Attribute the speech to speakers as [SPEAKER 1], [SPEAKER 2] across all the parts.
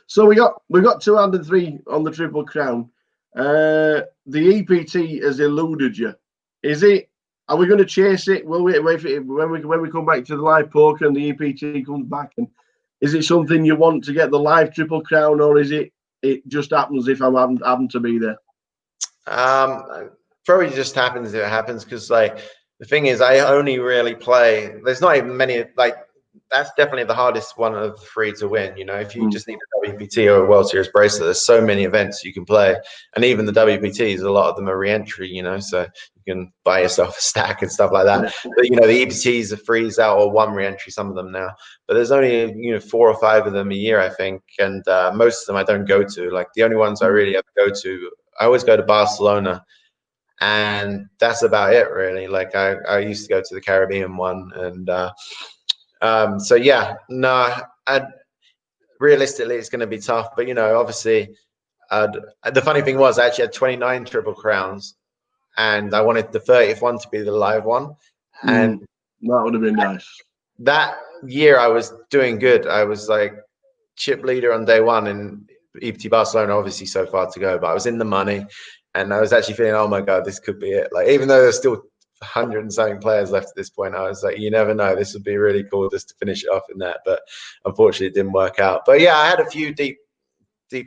[SPEAKER 1] So we got 203 on the Triple Crown. The EPT has eluded you. Is it? Are we going to chase it? Will we wait for it when we come back to the live poker and the EPT comes back? And is it something you want to get the live Triple Crown, or is it just happens if I happen to be there?
[SPEAKER 2] Probably just happens if it happens, because like the thing is, I only really play. There's not even many like. That's definitely the hardest one of the three to win. You know, if you just need a WPT or a World Series bracelet, there's so many events you can play, and even the WPTs, a lot of them are re-entry. You know, so you can buy yourself a stack and stuff like that. But you know, the EPTs are freeze out or one re-entry, some of them now. But there's only 4 or 5 of them a year, I think, and most of them I don't go to. Like the only ones I really ever go to, I always go to Barcelona. And that's about it, really. Like I used to go to the Caribbean one, and so yeah, no, realistically it's going to be tough. But obviously, the funny thing was I actually had 29 Triple Crowns, and I wanted the 30th one to be the live one, and
[SPEAKER 1] that would have been nice.
[SPEAKER 2] That year I was doing good. I was like chip leader on day one in EPT Barcelona. Obviously, so far to go, but I was in the money. And I was actually feeling, oh my God, this could be it. Like, even though there's still 100 and something players left at this point, I was like, you never know. This would be really cool just to finish it off in that. But unfortunately, it didn't work out. But yeah, I had a few deep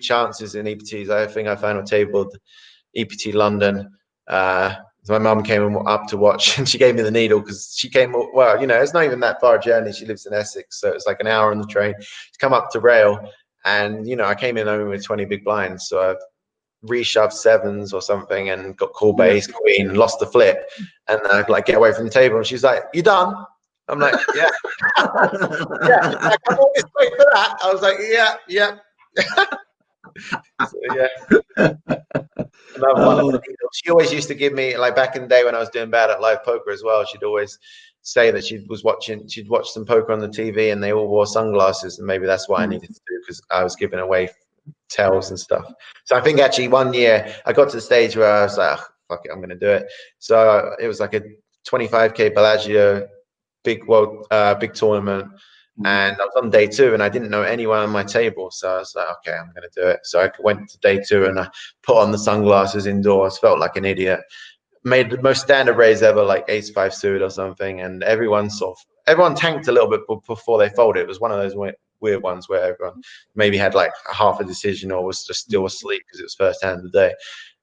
[SPEAKER 2] chances in EPTs. I think I final tabled EPT London. My mum came up to watch, and she gave me the needle because she came. Well, it's not even that far a journey. She lives in Essex, so it's like an hour on the train to come up to Rail. And I came in only with 20 big blinds, so I reshoved 7s or something and got called by ace queen and lost the flip, and I like get away from the table, and she's like, "You done?" I'm like, "Yeah." Yeah, like, I'm always waiting for that. I was like, yeah. So, yeah. Another one. She always used to give me, like back in the day when I was doing bad at live poker as well, she'd always say that she'd watch some poker on the TV and they all wore sunglasses, and maybe that's what I needed to do because I was giving away tells and stuff. So I think actually one year I got to the stage where I was like, oh, fuck it, I'm going to do it. So it was like a 25k Bellagio big tournament, and I was on day 2 and I didn't know anyone on my table, so I was like, okay, I'm going to do it. So I went to day 2 and I put on the sunglasses indoors, felt like an idiot, made the most standard raise ever, like ace-5 suited or something, and everyone tanked a little bit before they folded. It was one of those weird ones where everyone maybe had like half a decision or was just still asleep because it was first hand of the day.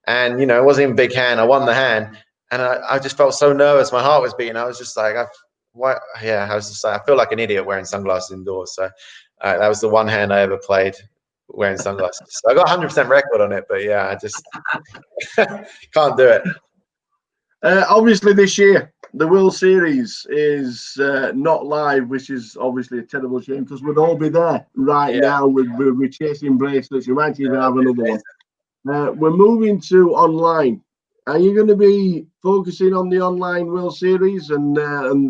[SPEAKER 2] And it wasn't even a big hand. I won the hand, and I just felt so nervous. My heart was beating. I was just like, I was just like, I feel like an idiot wearing sunglasses indoors. So that was the one hand I ever played wearing sunglasses. So I got 100% record on it, but yeah, I just can't do it.
[SPEAKER 1] Obviously, this year the World Series is not live, which is obviously a terrible shame because we'd all be there right now. We're chasing bracelets. You might even have another one. We're moving to online. Are you going to be focusing on the online World Series? And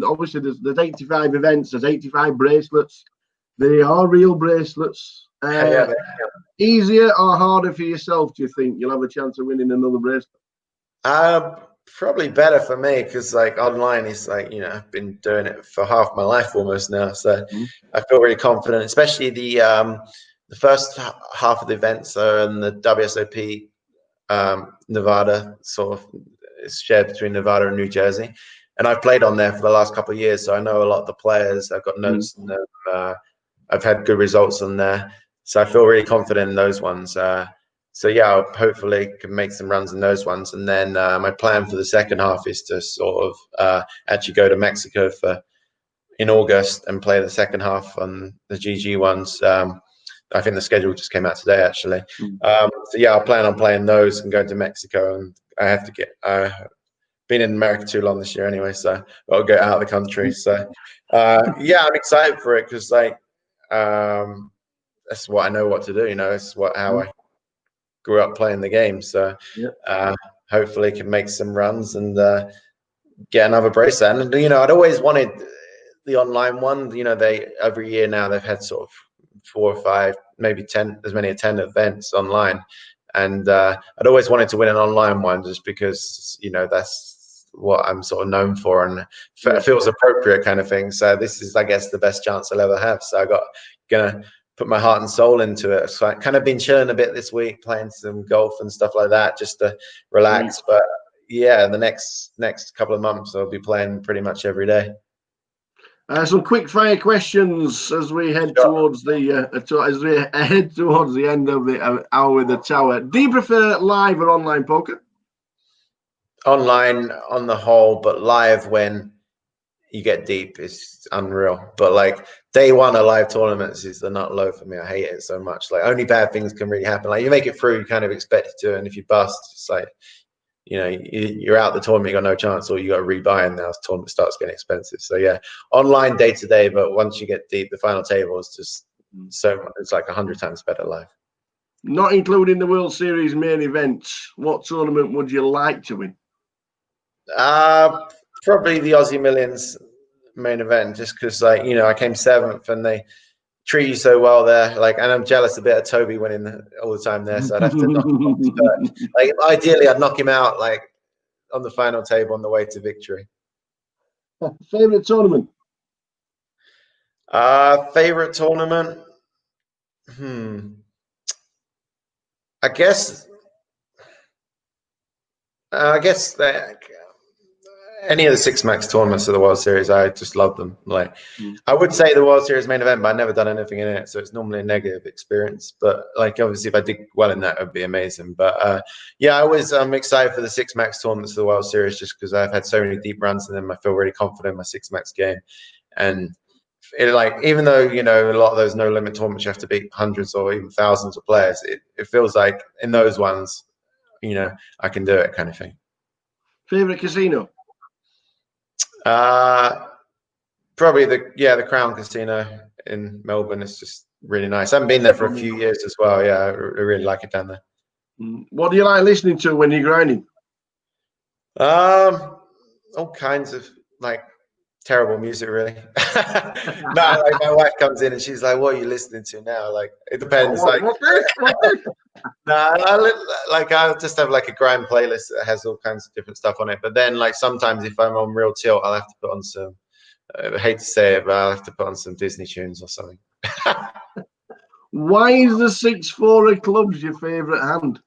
[SPEAKER 1] obviously, there's 85 events. There's 85 bracelets. They are real bracelets. Easier or harder for yourself, do you think? You'll have a chance of winning another bracelet?
[SPEAKER 2] Probably better for me because like online is like, I've been doing it for half my life almost now. So I feel really confident, especially the first half of the events are in the WSOP Nevada, sort of it's shared between Nevada and New Jersey. And I've played on there for the last couple of years. So I know a lot of the players. I've got notes on them. I've had good results on there. So I feel really confident in those ones. So yeah, I'll hopefully can make some runs in those ones. And then my plan for the second half is to sort of actually go to Mexico in August and play the second half on the GG ones. I think the schedule just came out today, actually. So yeah, I'll plan on playing those and going to Mexico. And I have to get been in America too long this year anyway, so I'll get out of the country. So yeah, I'm excited for it because like that's what I know what to do. It's how I grew up playing the game. So hopefully can make some runs and get another bracelet. And I'd always wanted the online one. They every year now they've had sort of 4 or 5, maybe 10, as many as 10 events online. And I'd always wanted to win an online one just because, that's what I'm sort of known for and feels appropriate kind of thing. So this is, I guess, the best chance I'll ever have. So gonna put my heart and soul into it. So I kind of been chilling a bit this week, playing some golf and stuff like that, just to relax. But yeah, the next couple of months I'll be playing pretty much every day.
[SPEAKER 1] Some quick fire questions as we head towards the end of the hour with the tower. Do you prefer live or online poker?
[SPEAKER 2] Online on the whole, but live when you get deep is unreal. But like day one of live tournaments is the nut low for me. I hate it so much. Like only bad things can really happen. Like you make it through, you kind of expect it to, and if you bust, it's like, you know, you're out the tournament, you got no chance, or you got to rebuy, and now the tournament starts getting expensive. So yeah, online day to day, but once you get deep, the final table is just it's like 100 times better live.
[SPEAKER 1] Not including the World Series main events, what tournament would you like to win?
[SPEAKER 2] Probably the Aussie Millions main event, just because, like, you know, I came 7th and they treat you so well there. Like, and I'm jealous a bit of Toby winning all the time there, so I'd have to knock him off. But, like, ideally, I'd knock him out, like, on the final table on the way to victory.
[SPEAKER 1] Favorite tournament?
[SPEAKER 2] Favorite tournament? I guess that any of the Six Max tournaments of the World Series, I just love them. Like, I would say the World Series main event, but I've never done anything in it, so it's normally a negative experience. But like, obviously, if I did well in that, it would be amazing. But yeah, I'm excited for the Six Max tournaments of the World Series, just because I've had so many deep runs in them. I feel really confident in my Six Max game, and like, even though, you know, a lot of those no limit tournaments you have to beat hundreds or even thousands of players, it feels like in those ones, you know, I can do it, kind of thing.
[SPEAKER 1] Favorite casino?
[SPEAKER 2] Probably the Crown Casino in Melbourne is just really nice. I haven't been there for a few years as well. Yeah, I really like it down there.
[SPEAKER 1] What do you like listening to when you're grinding?
[SPEAKER 2] All kinds of, like, terrible music, really. No, like, my wife comes in and she's like, "What are you listening to now?" Like, it depends. I'll just have like a grind playlist that has all kinds of different stuff on it. But then, like, sometimes if I'm on real tilt, I'll have to put on some. I hate to say it, but I'll have to put on some Disney tunes or something.
[SPEAKER 1] Why is the 6-4 of clubs your favourite hand?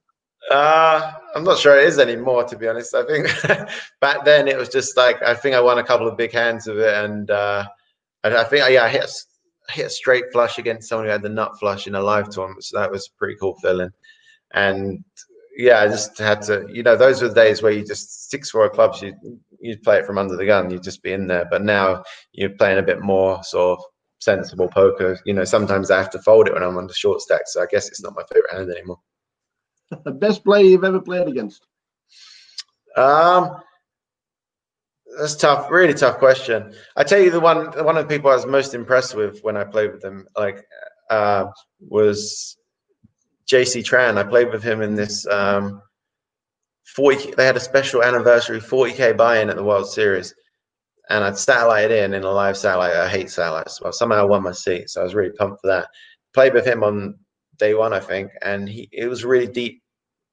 [SPEAKER 2] I'm not sure it is anymore, to be honest. I think back then it was just like, I think I won a couple of big hands of it, and I think I hit a straight flush against someone who had the nut flush in a live tournament, so that was a pretty cool feeling. And yeah, I just had to, you know, those were the days where you just 6-4 clubs, you'd play it from under the gun, you'd just be in there. But now you're playing a bit more sort of sensible poker. You know, sometimes I have to fold it when I'm on the short stack, so I guess it's not my favorite hand anymore.
[SPEAKER 1] Best player you've ever played against?
[SPEAKER 2] That's tough, really tough question. I tell you, one of the people I was most impressed with when I played with them, like, was JC Tran. I played with him in this 40. They had a special anniversary 40K buy-in at the World Series, and I'd satellited in a live satellite. I hate satellites. Well, somehow I won my seat, so I was really pumped for that. Played with him on day one, I think, and it was really deep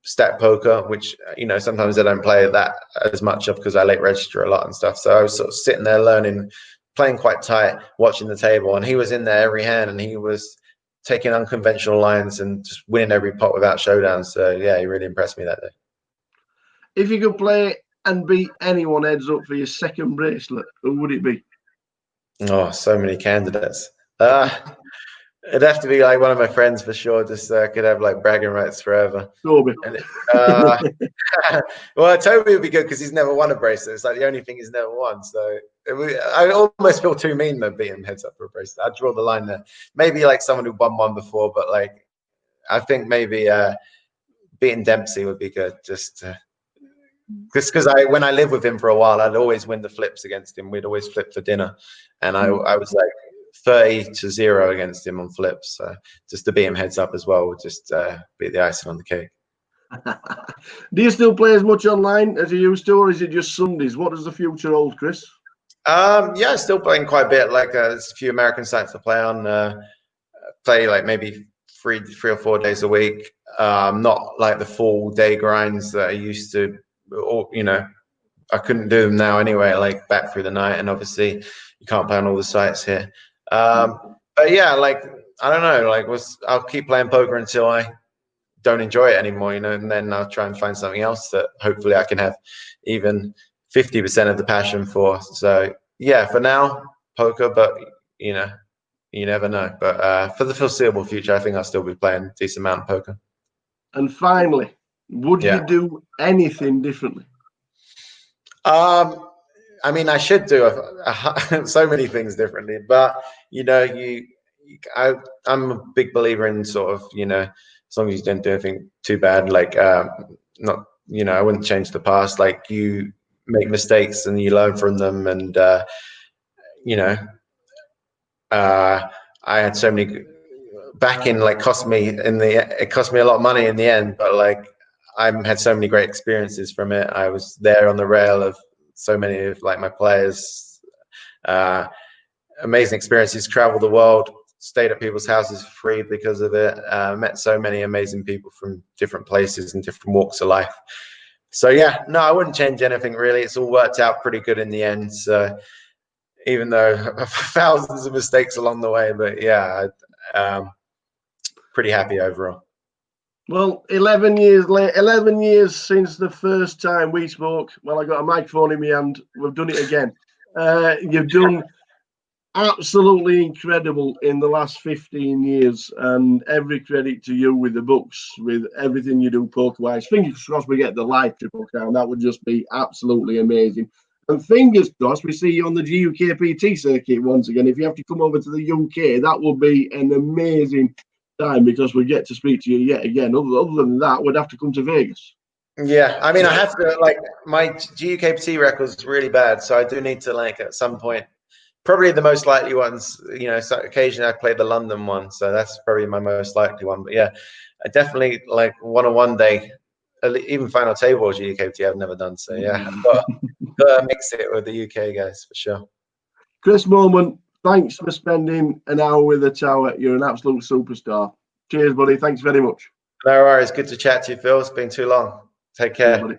[SPEAKER 2] stack poker, which, you know, sometimes I don't play that as much of because I late register a lot and stuff. So I was sort of sitting there learning, playing quite tight, watching the table, and he was in there every hand, and he was taking unconventional lines and just winning every pot without showdowns. So yeah, he really impressed me that day.
[SPEAKER 1] If you could play and beat anyone heads up for your second bracelet, who would it be? Oh,
[SPEAKER 2] so many candidates. It'd have to be like one of my friends for sure, just so I could have like bragging rights forever.
[SPEAKER 1] Toby.
[SPEAKER 2] Well, Toby would be good because he's never won a bracelet. It's like the only thing he's never won. So I almost feel too mean to beat him heads up for a bracelet. I'd draw the line there. Maybe like someone who won one before, but like, I think maybe beating Dempsey would be good. Just because when I lived with him for a while, I'd always win the flips against him. We'd always flip for dinner, and I was like 30-0 against him on flips. So just to beat him heads up as well would just be the icing on the cake.
[SPEAKER 1] Do you still play as much online as you used to, or is it just Sundays? What does the future hold, Chris?
[SPEAKER 2] Yeah, still playing quite a bit. Like, there's a few American sites to play on. Play like maybe three or 4 days a week. Not like the full day grinds that I used to, or, you know, I couldn't do them now anyway, like back through the night, and obviously you can't play on all the sites here. But yeah, like I don't know, like I'll keep playing poker until I don't enjoy it anymore, you know, and then I'll try and find something else that hopefully I can have even 50% of the passion for. So yeah, for now, poker, but you know, you never know. But for the foreseeable future, I think I'll still be playing a decent amount of poker.
[SPEAKER 1] And finally, would you
[SPEAKER 2] Yeah.
[SPEAKER 1] do anything differently?
[SPEAKER 2] I mean, I should do so many things differently, but you know, I'm a big believer in sort of, you know, as long as you don't do anything too bad, like not, you know, I wouldn't change the past. Like you make mistakes and you learn from them, and you know, I had so many backing, like it cost me a lot of money in the end, but like I had so many great experiences from it. I was there on the rail of so many of like my players, amazing experiences, traveled the world, stayed at people's houses for free because of it, met so many amazing people from different places and different walks of life. So yeah, no, I wouldn't change anything really. It's all worked out pretty good in the end. So even though thousands of mistakes along the way, but yeah, pretty happy overall.
[SPEAKER 1] Well, 11 years late, 11 years since the first time we spoke. Well, I got a microphone in my hand. We've done it again. You've done absolutely incredible in the last 15 years, and every credit to you with the books, with everything you do poker-wise. Fingers crossed we get the live Triple Crown. That would just be absolutely amazing. And fingers crossed we see you on the GUKPT circuit once again. If you have to come over to the UK, that will be an amazing time, because we get to speak to you yet again. Other than that, we'd have to come to Vegas.
[SPEAKER 2] Yeah, I mean, I have to, like, my GUKPT record is really bad, so I do need to, like, at some point, probably the most likely ones, you know, so occasionally I play the London one, so that's probably my most likely one. But yeah, I definitely like one day, even final table GUKPT I've never done. So yeah, I've got to mix it with the UK guys for sure.
[SPEAKER 1] Chris Moorman, thanks for spending an hour with the tower. You're an absolute superstar. Cheers, buddy. Thanks very much.
[SPEAKER 2] No worries. Good to chat to you, Phil. It's been too long. Take care.
[SPEAKER 1] Cheers, buddy.